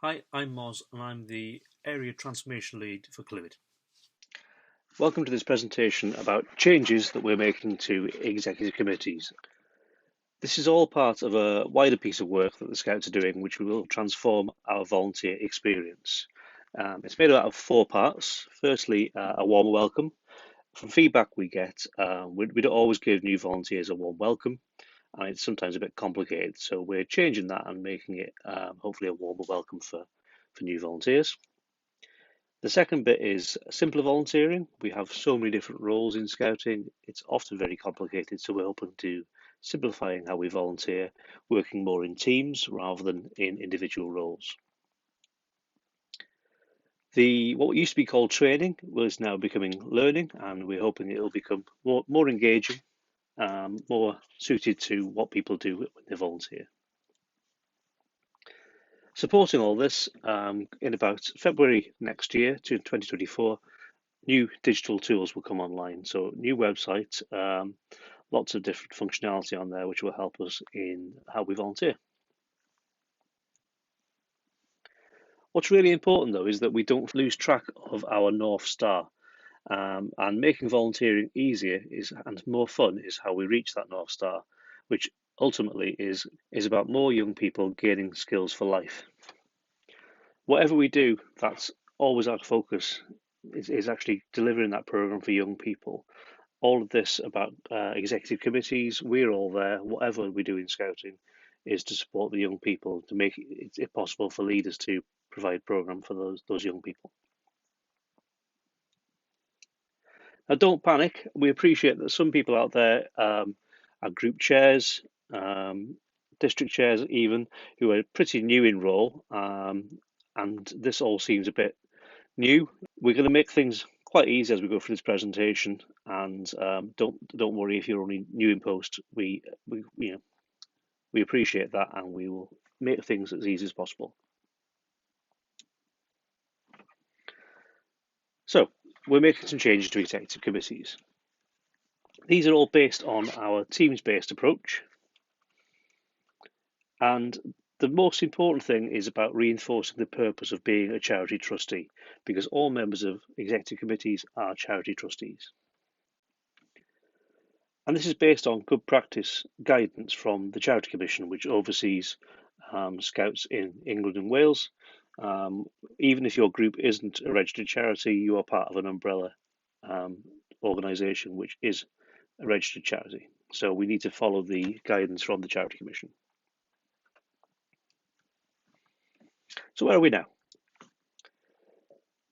Hi, I'm Moz and I'm the Area Transformation Lead for Clywyd. Welcome to this presentation about changes that we're making to executive committees. This is all part of a wider piece of work that the Scouts are doing, which will transform our volunteer experience. It's made out of four parts. Firstly, a warm welcome. From feedback we get, we don't always give new volunteers a warm welcome, and it's sometimes a bit complicated. So we're changing that and making it hopefully a warmer welcome for new volunteers. The second bit is simpler volunteering. We have so many different roles in Scouting, it's often very complicated, so we're hoping to simplifying how we volunteer, working more in teams rather than in individual roles. What used to be called training was now becoming learning, and we're hoping it'll become more engaging, more suited to what people do when they volunteer. Supporting all this, in about February next year, to 2024, new digital tools will come online. So new website, lots of different functionality on there, which will help us in how we volunteer. What's really important though is that we don't lose track of our North Star. And making volunteering easier and more fun is how we reach that North Star, which ultimately is about more young people gaining skills for life. Whatever we do, that's always our focus, is actually delivering that program for young people. All of this about executive committees, we're all there. Whatever we do in Scouting is to support the young people, to make it possible for leaders to provide program for those young people. Now, don't panic. We appreciate that some people out there are group chairs, district chairs, even who are pretty new in role, and this all seems a bit new. We're going to make things quite easy as we go through this presentation, and don't worry if you're only new in post. We appreciate that, and we will make things as easy as possible. So we're making some changes to executive committees. These are all based on our teams-based approach, and the most important thing is about reinforcing the purpose of being a charity trustee, because all members of executive committees are charity trustees. And this is based on good practice guidance from the Charity Commission, which oversees Scouts in England and Wales. Even if your group isn't a registered charity, you are part of an umbrella organisation which is a registered charity. So we need to follow the guidance from the Charity Commission. So where are we now?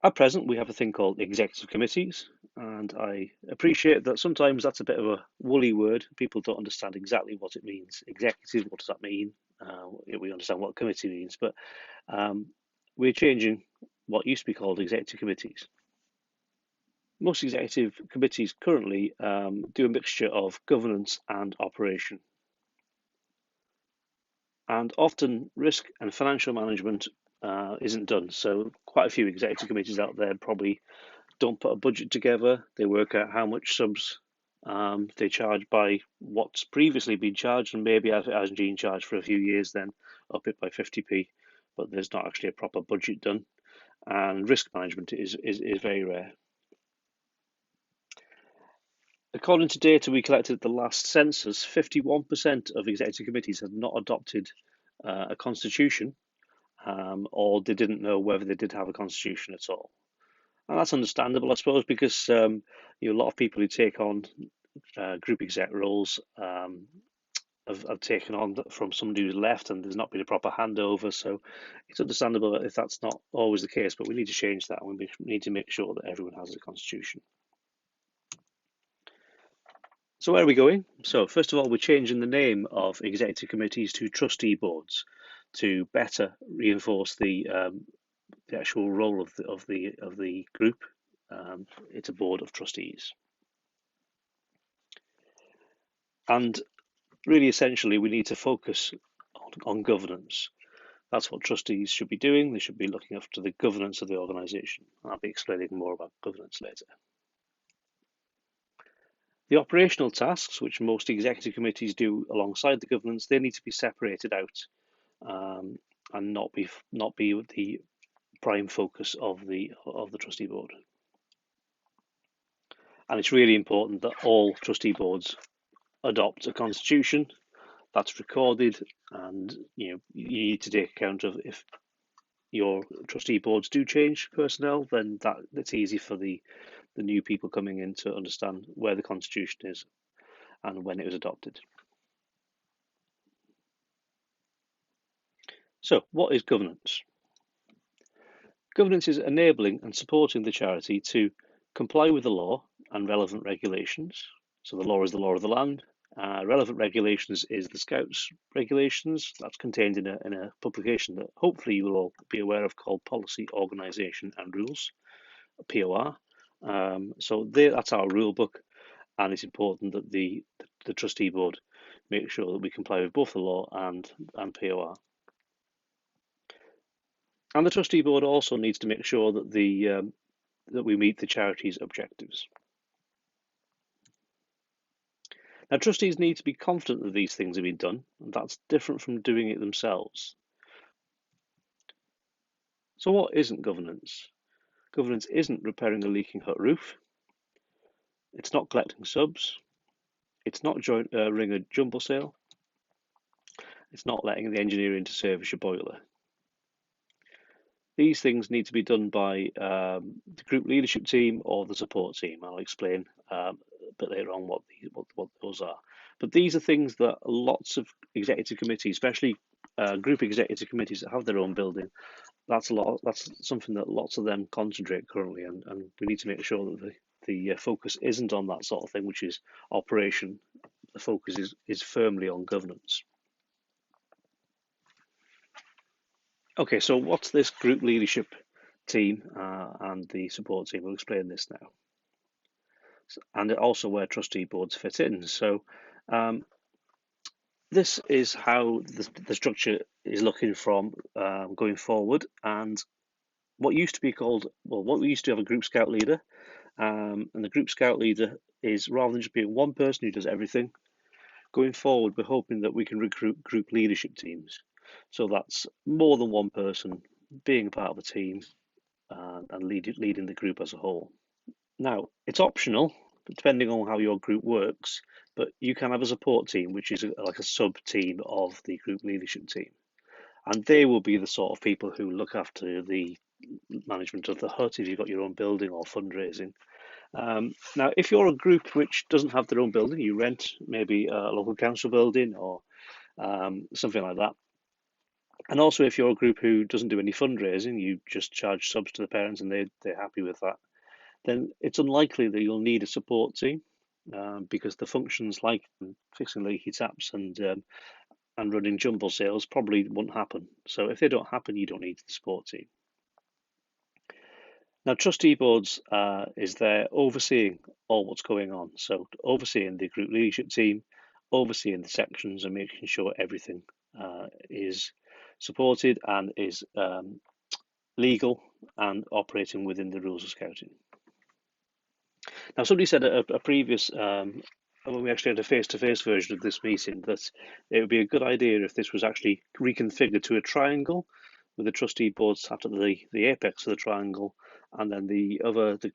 At present, we have a thing called executive committees, and I appreciate that sometimes that's a bit of a woolly word. People don't understand exactly what it means. Executive, what does that mean? We understand what committee means, but we're changing what used to be called executive committees. Most executive committees currently do a mixture of governance and operation. And often risk and financial management isn't done. So quite a few executive committees out there probably don't put a budget together. They work out how much subs they charge by what's previously been charged, and maybe as it hasn't been charged for a few years, then up it by 50p. But there's not actually a proper budget done, and risk management is very rare. According to data we collected at the last census, 51% of executive committees had not adopted a constitution, or they didn't know whether they did have a constitution at all. And that's understandable, I suppose, because a lot of people who take on group exec roles have taken on from somebody who's left, and there's not been a proper handover. So it's understandable if that's not always the case, but we need to change that, and we need to make sure that everyone has a constitution. So where are we going? So first of all, we're changing the name of executive committees to trustee boards to better reinforce the actual role of the group. It's a board of trustees, and really essentially we need to focus on governance. That's what trustees should be doing. They should be looking after the governance of the organisation. I'll be explaining more about governance later. The operational tasks, which most executive committees do alongside the governance, they need to be separated out. and not be the prime focus of the trustee board. And it's really important that all trustee boards adopt a constitution that's recorded, and you need to take account of if your trustee boards do change personnel, then it's easy for the new people coming in to understand where the constitution is and when it was adopted. So, what is governance? Governance is enabling and supporting the charity to comply with the law and relevant regulations. So the law is the law of the land. Relevant regulations is the Scouts regulations. That's contained in a publication that hopefully you will all be aware of, called Policy, Organisation and Rules, POR. So that's our rule book, and it's important that the trustee board make sure that we comply with both the law and POR. And the trustee board also needs to make sure that that we meet the charity's objectives. Now, trustees need to be confident that these things have been done, and that's different from doing it themselves. So what isn't governance? Governance isn't repairing a leaking hut roof. It's not collecting subs. It's not running a jumble sale. It's not letting the engineer in to service your boiler. These things need to be done by the group leadership team or the support team. I'll explain a bit later on what those are. But these are things that lots of executive committees, especially group executive committees that have their own building, that's something that lots of them concentrate currently, and we need to make sure that the focus isn't on that sort of thing, which is operation. The focus is firmly on governance. Okay, so what's this group leadership team and the support team? We'll explain this now, and also where trustee boards fit in. So this is how the structure is looking from going forward, and what used to be called, well, what we used to have a group scout leader, and the group scout leader is, rather than just being one person who does everything, going forward we're hoping that we can recruit group leadership teams. So that's more than one person being a part of a team and leading the group as a whole. Now, it's optional, depending on how your group works, but you can have a support team, which is like a sub-team of the group leadership team. And they will be the sort of people who look after the management of the hut if you've got your own building or fundraising. Now, if you're a group which doesn't have their own building, you rent maybe a local council building or something like that. And also, if you're a group who doesn't do any fundraising, you just charge subs to the parents and they're happy with that, then it's unlikely that you'll need a support team because the functions like fixing leaky taps and running jumble sales probably won't happen. So if they don't happen, you don't need the support team. Now, trustee boards is there overseeing all what's going on. So overseeing the group leadership team, overseeing the sections and making sure everything is supported and is legal and operating within the rules of scouting. Now, somebody said at a previous, when we actually had a face-to-face version of this meeting, that it would be a good idea if this was actually reconfigured to a triangle, with the trustee board sat at the apex of the triangle, and then the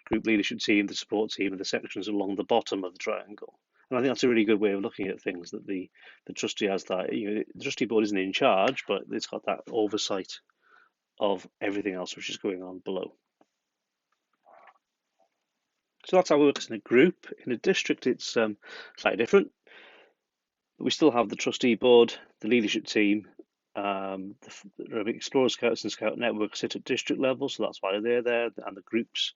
group leadership team, the support team, and the sections along the bottom of the triangle. And I think that's a really good way of looking at things, that the trustee has that. The trustee board isn't in charge, but it's got that oversight of everything else which is going on below. So that's how it works in a group. In a district, it's slightly different. We still have the trustee board, the leadership team, the Explorer Scouts and Scout Network sit at district level, so that's why they're there, and the groups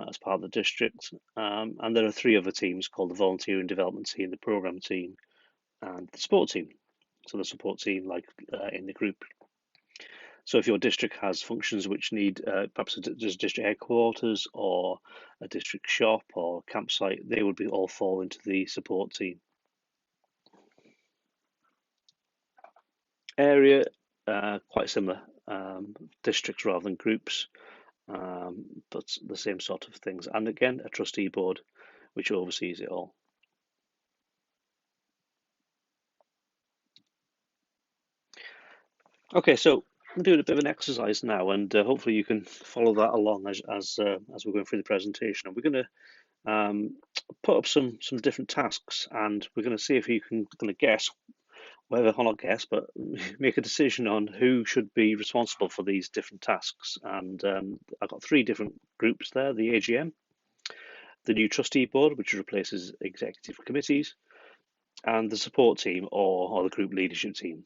as part of the district. And there are three other teams called the Volunteering Development Team, the Programme Team, and the Support Team. So the support team, like in the group. So if your district has functions which need perhaps a district headquarters or a district shop or campsite, they would all fall into the support team. Area, quite similar, districts rather than groups, but the same sort of things. And again, a trustee board which oversees it all. Okay, so I'm doing a bit of an exercise now, and hopefully you can follow that along as we're going through the presentation. And we're going to put up some different tasks, and we're going to see if you can guess whether, or not guess, but make a decision on who should be responsible for these different tasks. And I've got 3 different groups there: the AGM, the new trustee board, which replaces executive committees, and the support team or the group leadership team.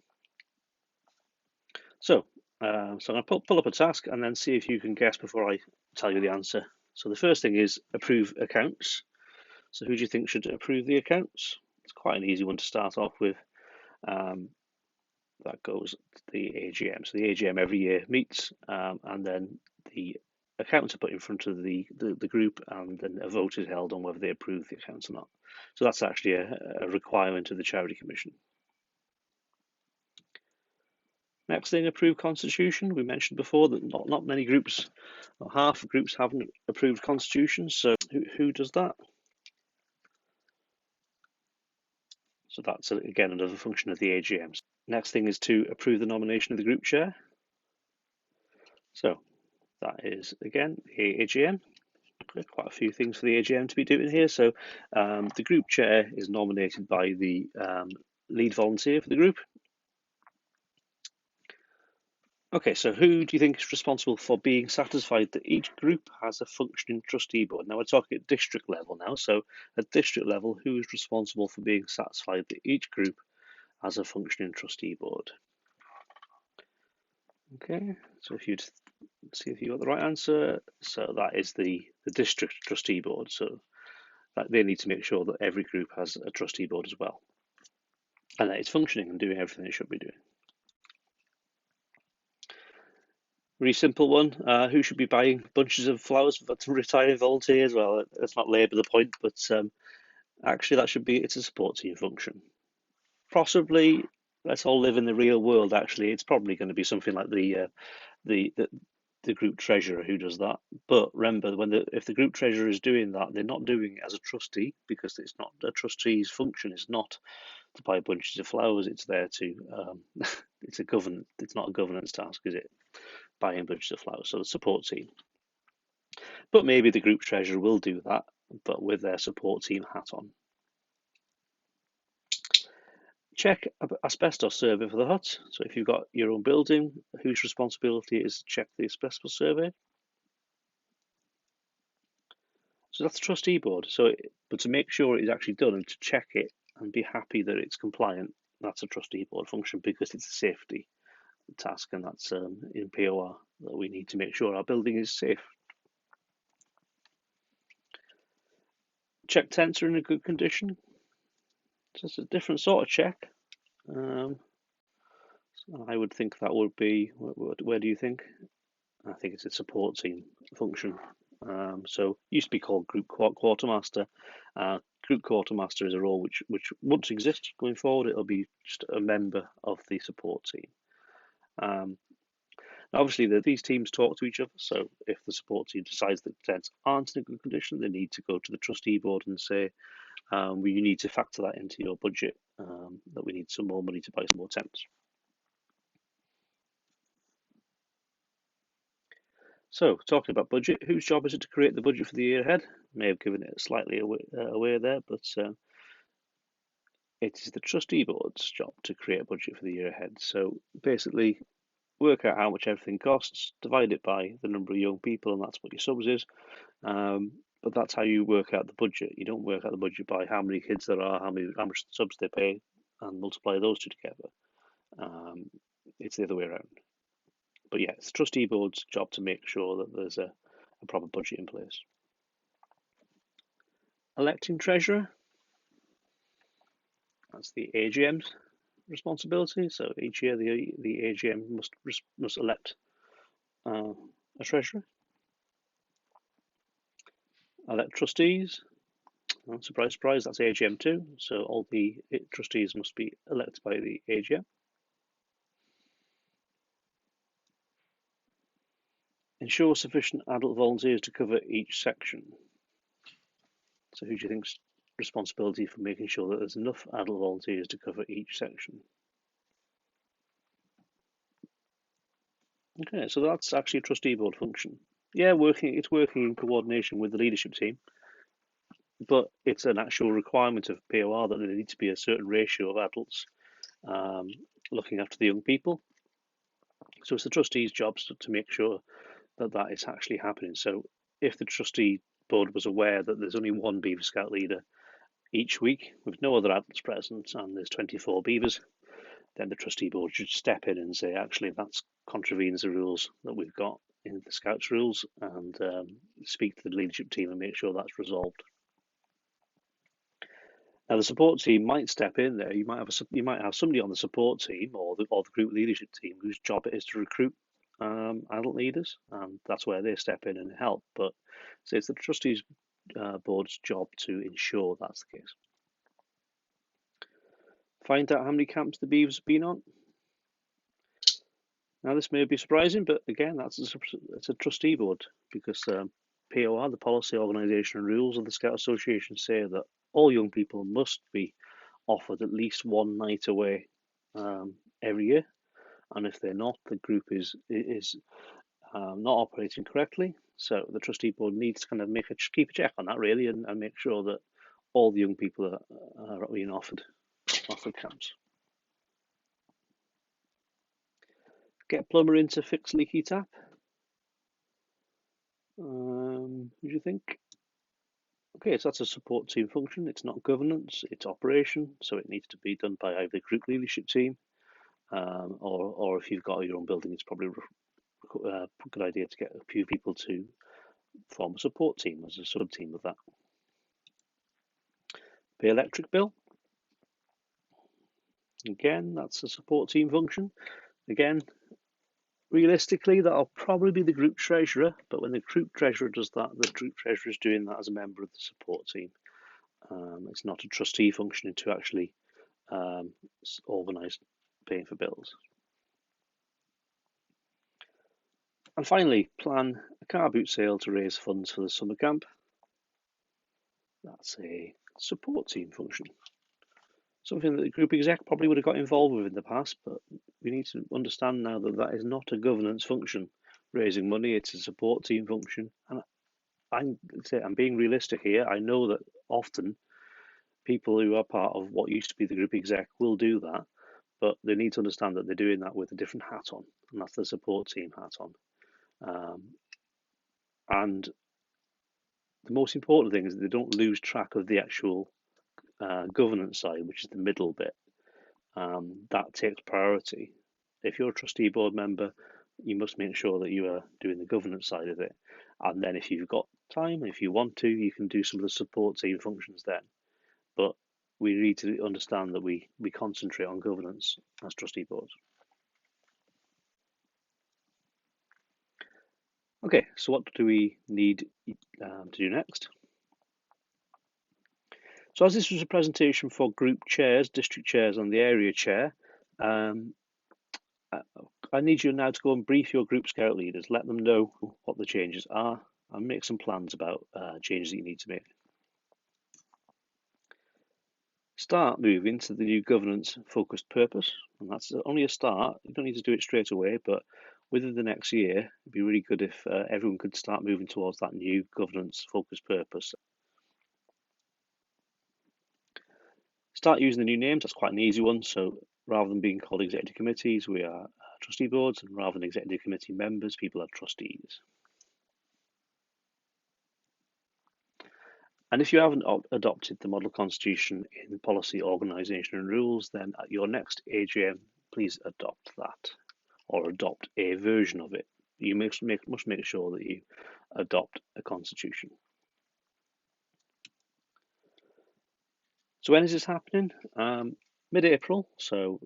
So, I'm going to pull up a task and then see if you can guess before I tell you the answer. So the first thing is approve accounts. So who do you think should approve the accounts? It's quite an easy one to start off with. That goes to the AGM. So the AGM every year meets, and then the accounts are put in front of the group, and then a vote is held on whether they approve the accounts or not. So that's actually a requirement of the Charity Commission. Next thing, approve constitution. We mentioned before that not many groups, or half of groups, haven't approved constitutions. So who does that? So that's again another function of the AGM. Next thing is to approve the nomination of the group chair. So that is again the AGM. Quite a few things for the AGM to be doing here. So the group chair is nominated by the lead volunteer for the group. Okay, so who do you think is responsible for being satisfied that each group has a functioning trustee board? Now we're talking at district level now. So at district level, who is responsible for being satisfied that each group has a functioning trustee board? Okay, so if you'd see if you got the right answer, so that is the district trustee board. So that they need to make sure that every group has a trustee board as well, and that it's functioning and doing everything it should be doing. Really simple one. Who should be buying bunches of flowers for retiring volunteers? Well, let's not labour the point, but actually that should be, it's a support team function. Possibly, let's all live in the real world. Actually, it's probably going to be something like the group treasurer who does that. But remember, if the group treasurer is doing that, they're not doing it as a trustee, because it's not a trustee's function. It's not to buy bunches of flowers. It's there to it's not a governance task, is it? Buying bunches of flowers. So the support team. But maybe the group treasurer will do that, but with their support team hat on. Check asbestos survey for the hut. So if you've got your own building, whose responsibility is to check the asbestos survey? So that's the trustee board. But to make sure it is actually done and to check it and be happy that it's compliant, that's a trustee board function, because it's a safety task, and that's in POR that we need to make sure our building is safe. Check tents are in a good condition. So it's a different sort of check. I would think that would be, where do you think? I think it's a support team function. So it used to be called group quartermaster. Group quartermaster is a role which won't exist going forward. It'll be just a member of the support team. Obviously, these teams talk to each other. So if the support team decides that the tents aren't in a good condition, they need to go to the trustee board and say, you need to factor that into your budget, that we need some more money to buy some more tents. So, talking about budget, whose job is it to create the budget for the year ahead? May have given it slightly away there, but it is the trustee board's job to create a budget for the year ahead. So basically, work out how much everything costs, divide it by the number of young people, and that's what your subs is. But that's how you work out the budget. You don't work out the budget by how many kids there are, how much subs they pay, and multiply those two together. It's the other way around. But yeah, it's the trustee board's job to make sure that there's a proper budget in place. Electing treasurer, that's the AGM's responsibility. So each year the AGM must elect a treasurer. Elect trustees. Surprise, surprise, that's AGM too. So all the trustees must be elected by the AGM. Ensure sufficient adult volunteers to cover each section. So who do you think's responsibility for making sure that there's enough adult volunteers to cover each section? Okay, so that's actually a trustee board function. Yeah, it's working in coordination with the leadership team, but it's an actual requirement of POR that there needs to be a certain ratio of adults um, looking after the young people. So it's the trustees' jobs to make sure that that is actually happening. So if the trustee board was aware that there's only one Beaver Scout leader each week with no other adults present and there's 24 beavers, then the trustee board should step in and say, actually, that contravenes the rules that we've got in the Scouts rules, and speak to the leadership team and make sure that's resolved. Now, the support team might step in there. You might have somebody on the support team or the group leadership team whose job it is to recruit adult leaders, and that's where they step in and help. But so it's the trustees board's job to ensure that's the case. Find out how many camps the beavers have been on. Now, this may be surprising, but again, it's a trustee board because POR, the policy, organisation and rules of the Scout Association, say that all young people must be offered at least one night away every year, and if they're not, the group is not operating correctly. So the trustee board needs to kind of keep a check on that really, and make sure that all the young people are being offered camps. Get plumber in to fix leaky tap. What do you think? Okay, so that's a support team function. It's not governance, it's operation. So it needs to be done by either group leadership team, or if you've got your own building, it's probably a good idea to get a few people to form a support team as a sub team of that. Pay electric bill. Again, that's a support team function. Again, realistically, that'll probably be the group treasurer, but when the group treasurer does that, the group treasurer is doing that as a member of the support team. It's not a trustee function to actually organise paying for bills. And finally, plan a car boot sale to raise funds for the summer camp. That's a support team function. Something that the group exec probably would have got involved with in the past, but we need to understand now that that is not a governance function. Raising money, it's a support team function. And I'm being realistic here. I know that often people who are part of what used to be the group exec will do that, but they need to understand that they're doing that with a different hat on, and that's the support team hat on. And the most important thing is that they don't lose track of the actual governance side, which is the middle bit. That takes priority. If you're a trustee board member, you must make sure that you are doing the governance side of it. And then if you've got time, if you want to, you can do some of the support team functions then. But we need to understand that we concentrate on governance as trustee boards. Okay, so what do we need to do next? So as this was a presentation for group chairs, district chairs and the area chair, I need you now to go and brief your group scout leaders, let them know what the changes are and make some plans about changes that you need to make. Start moving to the new governance focused purpose, and that's only a start. You don't need to do it straight away, but within the next year, it'd be really good if everyone could start moving towards that new governance focused purpose. Start using the new names, that's quite an easy one. So rather than being called executive committees, we are trustee boards, and rather than executive committee members, people are trustees. And if you haven't adopted the model constitution in policy, organisation and rules, then at your next AGM, please adopt that or adopt a version of it. You must make sure that you adopt a constitution. So when is this happening? Mid-April, so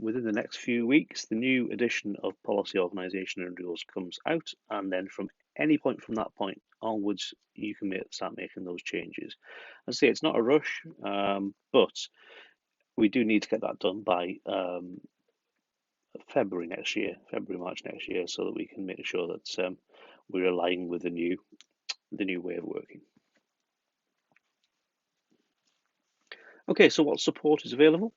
within the next few weeks, the new edition of policy, organisation and rules comes out, and then from any point from that point onwards, you can start making those changes. I say it's not a rush, but we do need to get that done by February, March next year, so that we can make sure that we're aligning with the new way of working. Okay, so what support is available?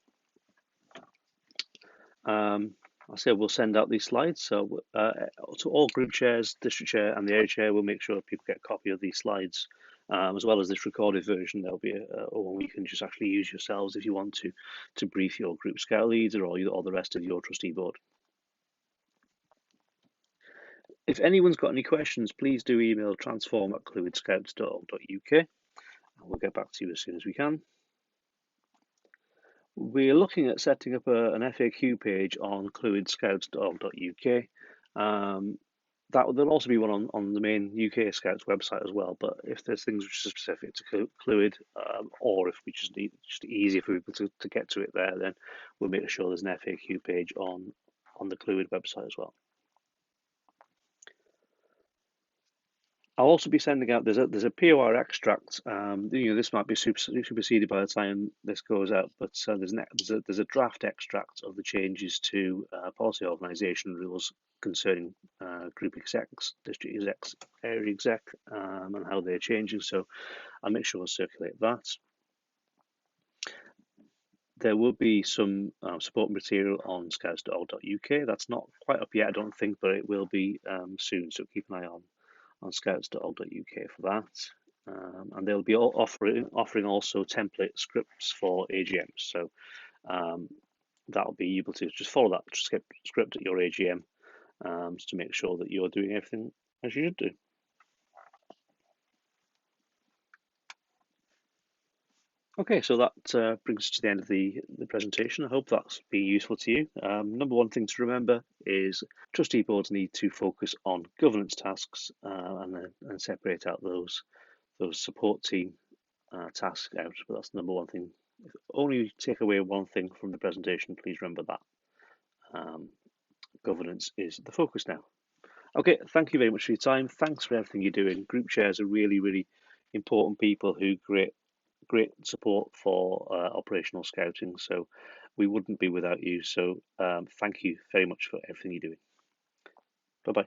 I'll I say we'll send out these slides. So to all group chairs, district chair, and the area chair, we'll make sure people get a copy of these slides, as well as this recorded version. There'll be one you can just actually use yourselves if you want to brief your group scout leader or the rest of your trustee board. If anyone's got any questions, please do email transform@clwyd-scouts.org.uk, and we'll get back to you as soon as we can. We're looking at setting up an FAQ page on clwyd-scouts.org.uk. There'll also be one on the main UK Scouts website as well. But if there's things which are specific to Clwyd, or if we just need easier for people to get to it there, then we'll make sure there's an FAQ page on the Clwyd website as well. I'll also be sending out. There's a POR extract. This might be superseded by the time this goes out, but there's a draft extract of the changes to policy organisation rules concerning group execs, district execs, area exec, and how they're changing. So I'll make sure to circulate that. There will be some support material on scouts.org.uk. That's not quite up yet, I don't think, but it will be soon. So keep an eye on scouts.org.uk for that, and they'll be offering also template scripts for AGMs. So that'll be able to just follow that script at your AGM to make sure that you're doing everything as you should do. Okay, so that brings us to the end of the presentation. I hope that's been useful to you. Number one thing to remember is trustee boards need to focus on governance tasks and separate out those support team tasks out. But that's number one thing. If only take away one thing from the presentation, please remember that. Governance is the focus now. Okay, thank you very much for your time. Thanks for everything you're doing. Group chairs are really, really important people who great support for operational scouting, so we wouldn't be without you. So thank you very much for everything you're doing. Bye bye.